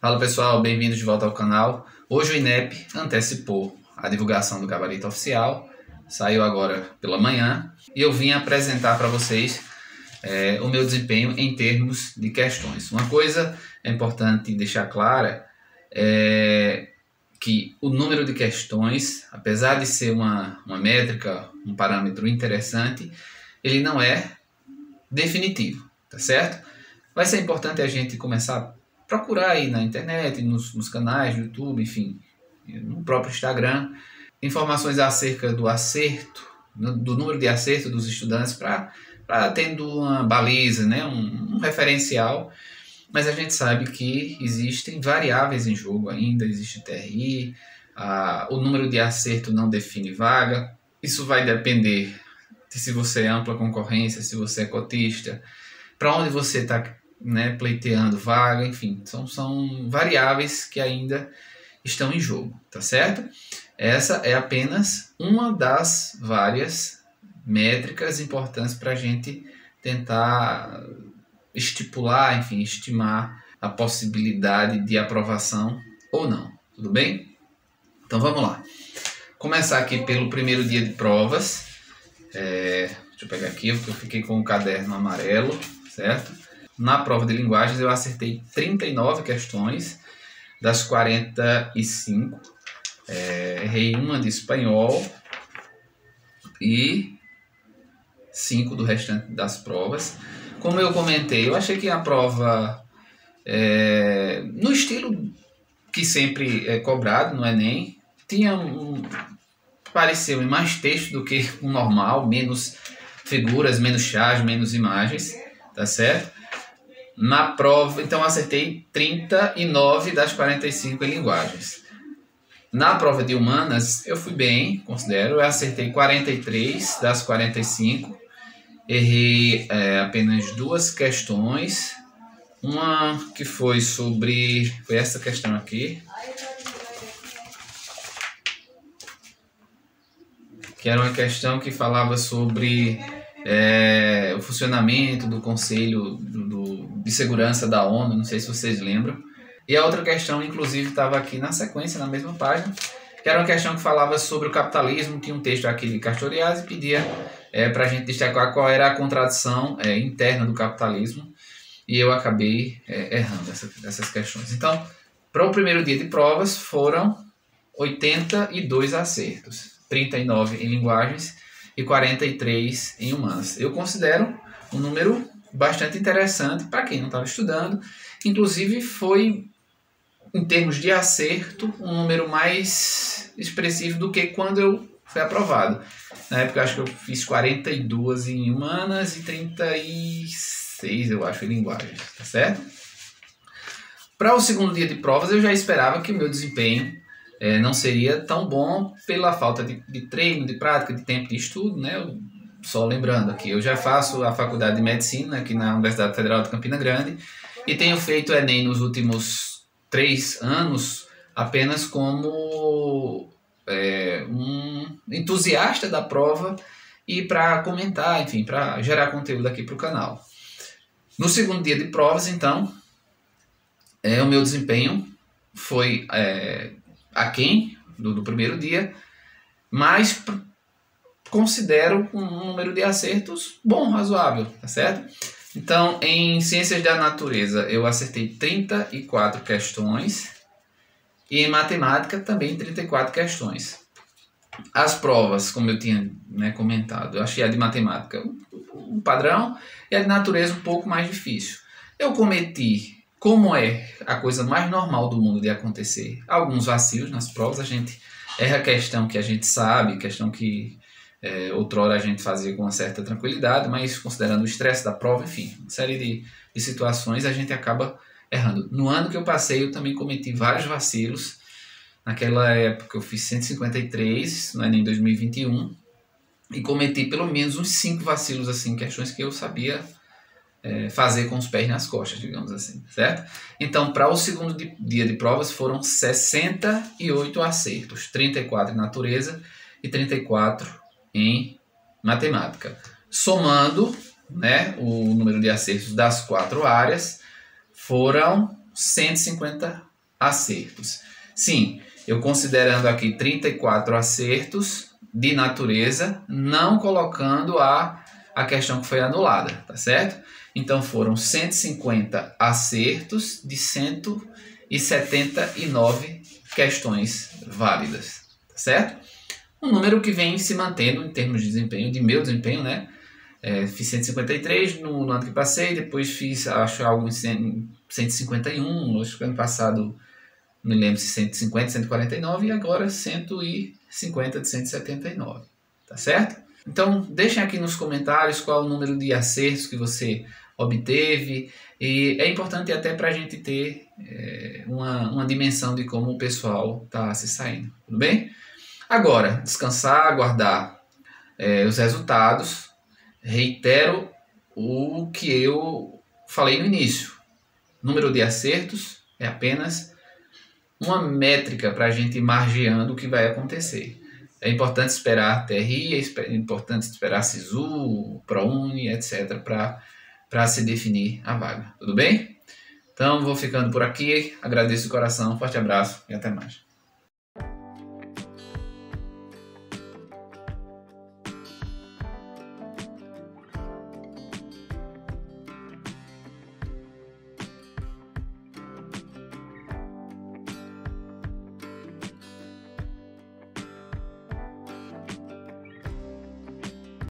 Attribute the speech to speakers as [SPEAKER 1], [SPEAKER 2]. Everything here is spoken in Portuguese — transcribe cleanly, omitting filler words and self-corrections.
[SPEAKER 1] Fala pessoal, bem-vindos de volta ao canal. Hoje o INEP antecipou a divulgação do gabarito oficial, saiu agora pela manhã e eu vim apresentar para vocês o meu desempenho em termos de questões. Uma coisa é importante deixar clara é que o número de questões, apesar de ser uma métrica, um parâmetro interessante, ele não é definitivo, tá certo? Vai ser importante a gente começar a procurar aí na internet, nos canais do YouTube, enfim, no próprio Instagram, informações acerca do acerto, do número de acerto dos estudantes, para tendo uma baliza, né, um referencial. Mas a gente sabe que existem variáveis em jogo ainda, existe TRI, o número de acerto não define vaga. Isso vai depender de se você é ampla concorrência, se você é cotista, para onde você está, né, pleiteando vaga, enfim, são variáveis que ainda estão em jogo, tá certo? Essa é apenas uma das várias métricas importantes para a gente tentar estipular, enfim, estimar a possibilidade de aprovação ou não, tudo bem? Então vamos lá. Começar aqui pelo primeiro dia de provas. Deixa eu pegar aqui, porque eu fiquei com o caderno amarelo, certo? Na prova de linguagens eu acertei 39 questões das 45. Errei uma de espanhol e 5 do restante das provas. Como eu comentei, eu achei que a prova, no estilo que sempre é cobrado no Enem, pareceu mais texto do que o normal, menos figuras, menos charge, menos imagens, tá certo? Na prova, então acertei 39 das 45 em linguagens. Na prova de humanas, eu fui bem, considero, eu acertei 43 das 45, errei apenas 2 questões, uma que foi essa questão aqui, que era uma questão que falava sobre o funcionamento do Conselho de Segurança da ONU, não sei se vocês lembram. E a outra questão, inclusive, estava aqui na sequência, na mesma página, que era uma questão que falava sobre o capitalismo, tinha um texto aqui de Castoriadis e pedia para a gente destacar qual era a contradição interna do capitalismo, e eu acabei errando essas questões. Então, para o primeiro dia de provas, foram 82 acertos, 39 em linguagens e 43 em humanas. Eu considero um número bastante interessante para quem não estava estudando. Inclusive foi, em termos de acerto, um número mais expressivo do que quando eu fui aprovado. Na época eu acho que eu fiz 42 em humanas e 36, eu acho, em linguagens, tá certo? Para o segundo dia de provas eu já esperava que o meu desempenho não seria tão bom pela falta de treino, de prática, de tempo de estudo, né? Só lembrando aqui, eu já faço a faculdade de medicina aqui na Universidade Federal de Campina Grande e tenho feito o Enem nos últimos 3 anos apenas como um entusiasta da prova e para comentar, enfim, para gerar conteúdo aqui para o canal. No segundo dia de provas, então, o meu desempenho foi aquém do primeiro dia, mas considero um número de acertos bom, razoável, tá certo? Então, em Ciências da Natureza, eu acertei 34 questões e em Matemática também 34 questões. As provas, como eu tinha comentado, eu achei a de Matemática um padrão e a de Natureza um pouco mais difícil. Eu cometi, como é a coisa mais normal do mundo de acontecer, alguns vacilos nas provas. A gente erra questão que a gente sabe, questão que outrora a gente fazia com uma certa tranquilidade, mas considerando o estresse da prova, enfim, uma série de situações a gente acaba errando. No ano que eu passei eu também cometi vários vacilos. Naquela época eu fiz 153, no Enem 2021, e cometi pelo menos uns 5 vacilos, assim, questões que eu sabia fazer com os pés nas costas, digamos assim, certo? Então, para o segundo dia de provas foram 68 acertos, 34 em natureza e 34 em matemática. Somando, o número de acertos das 4 áreas, foram 150 acertos. Sim, eu considerando aqui 34 acertos de natureza, não colocando a questão que foi anulada, tá certo? Então foram 150 acertos de 179 questões válidas, tá certo? Um número que vem se mantendo em termos de desempenho, de meu desempenho, né? Fiz 153 no ano que passei, depois fiz, acho, algo em 151, acho que ano passado, me lembro se 150, 149 e agora 150 de 179, tá certo? Então, deixem aqui nos comentários qual o número de acertos que você obteve, e é importante até para a gente ter uma dimensão de como o pessoal está se saindo, tudo bem? Agora, descansar, aguardar os resultados. Reitero o que eu falei no início. Número de acertos é apenas uma métrica para a gente ir margeando o que vai acontecer. É importante esperar a TRI, é importante esperar a SISU, ProUni, etc. para se definir a vaga. Tudo bem? Então, vou ficando por aqui. Agradeço de coração. Forte abraço e até mais.